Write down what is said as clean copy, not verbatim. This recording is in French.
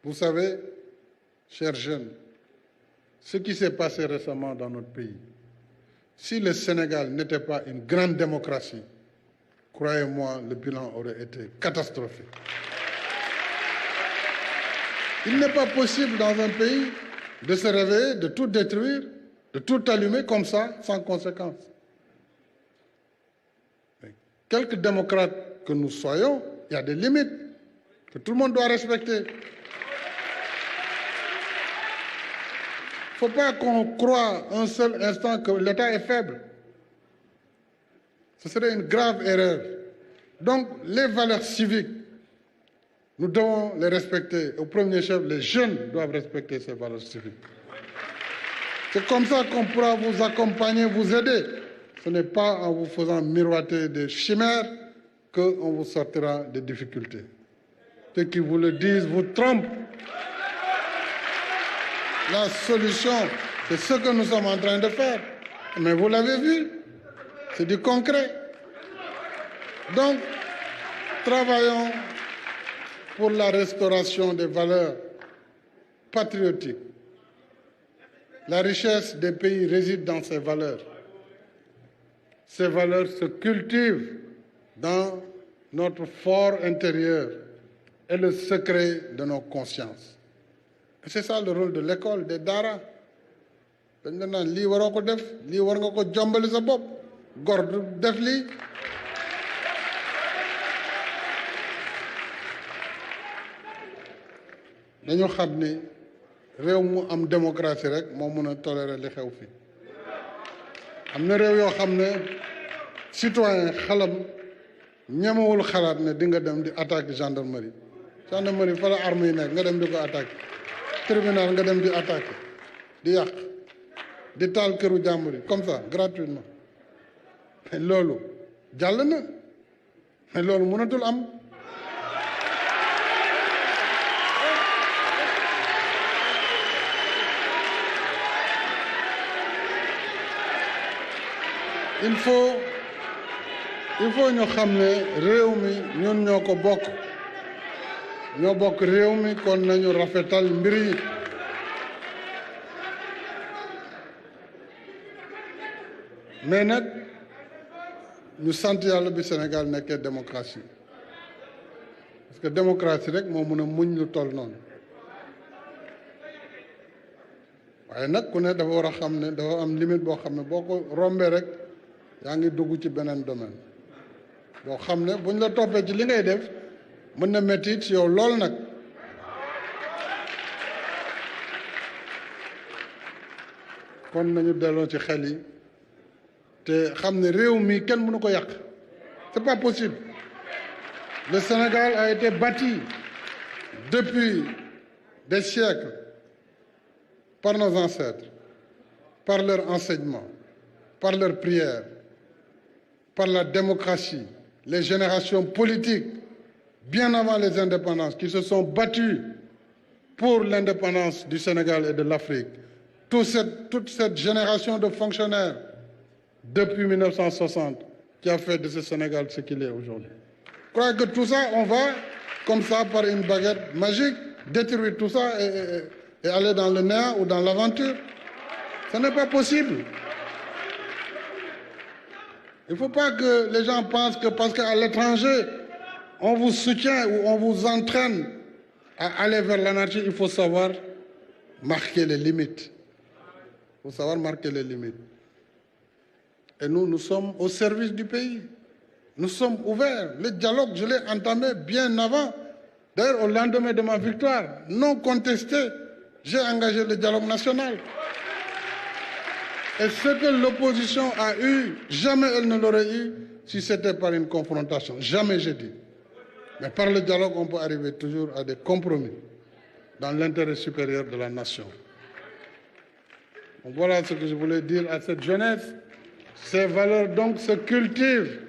Vous savez, chers jeunes, ce qui s'est passé récemment dans notre pays, si le Sénégal n'était pas une grande démocratie, croyez-moi, le bilan aurait été catastrophique. Il n'est pas possible dans un pays de se réveiller, de tout détruire, de tout allumer comme ça, sans conséquence. Mais quelques démocrates que nous soyons, il y a des limites que tout le monde doit respecter. Il ne faut pas qu'on croie un seul instant que l'État est faible. Ce serait une grave erreur. Donc, les valeurs civiques, nous devons les respecter. Au premier chef, les jeunes doivent respecter ces valeurs civiques. C'est comme ça qu'on pourra vous accompagner, vous aider. Ce n'est pas en vous faisant miroiter des chimères qu'on vous sortira des difficultés. Ceux qui vous le disent vous trompent. La solution, c'est ce que nous sommes en train de faire. Mais vous l'avez vu, c'est du concret. Donc, travaillons pour la restauration des valeurs patriotiques. La richesse des pays réside dans ces valeurs. Ces valeurs se cultivent dans notre fort intérieur et le secret de nos consciences. Et c'est ça le rôle de l'école, des daara. dañ la naan lii waroo ko def lii war nga ko jombali sa bopp gor du def lii. dañu xam ni réew mu am démocratie rek moo mën a tolérer li xew fii am na réew yoo xam ne citoyen xalam ñemewul xalaat ne di nga dem di attaque gendarmerie fa la arme yi nekk nga dem di ko attaque tribunal nga dem di attaque di yàq di taal këru jàmbur yi comme ça gratuitement mais loolu jàll na mais loolu mënatul am. il faut ñu xam ne réew mi ñun ñoo ko bokk ñoo bokk réew mi kon nañu rafetal mbir yi mais nag ñu sant yàlla bi Sénégal nekkee démocratie parce que démocratie rek moo mën a muñ lu toll noonu waaye nag ku ne dafa war a xam ne dafa am limite boo xam ne boo ko rombee rek yaa ngi dugg ci beneen domaine boo xam ne buñ la toppee ci li ngay def mën na métti ci yow lool nag kon nañu delloo ci xel yi te xam ne réew mi kenn mënu ko yàq c'est pas possible. Le Sénégal a été bâti depuis des siècles par nos ancêtres, par leur enseignement, par leurs prières, par la démocratie, les générations politiques, bien avant les indépendances, qui se sont battues pour l'indépendance du Sénégal et de l'Afrique. Toute cette génération de fonctionnaires, depuis 1960, qui a fait de ce Sénégal ce qu'il est aujourd'hui. Je crois que tout ça, on va, comme ça, par une baguette magique, détruire tout ça et aller dans le néant ou dans l'aventure. Ce n'est pas possible. Il ne faut pas que les gens pensent que parce qu'à l'étranger, on vous soutient ou on vous entraîne à aller vers l'anarchie. Il faut savoir marquer les limites. Il faut savoir marquer les limites. Et nous sommes au service du pays. Nous sommes ouverts. Le dialogue, je l'ai entamé bien avant. D'ailleurs, au lendemain de ma victoire, non contesté, j'ai engagé le dialogue national. Et ce que l'opposition a eu, jamais elle ne l'aurait eu si c'était par une confrontation. Jamais, j'ai dit. Mais par le dialogue, on peut arriver toujours à des compromis dans l'intérêt supérieur de la nation. Donc voilà ce que je voulais dire à cette jeunesse. Ces valeurs donc se cultivent.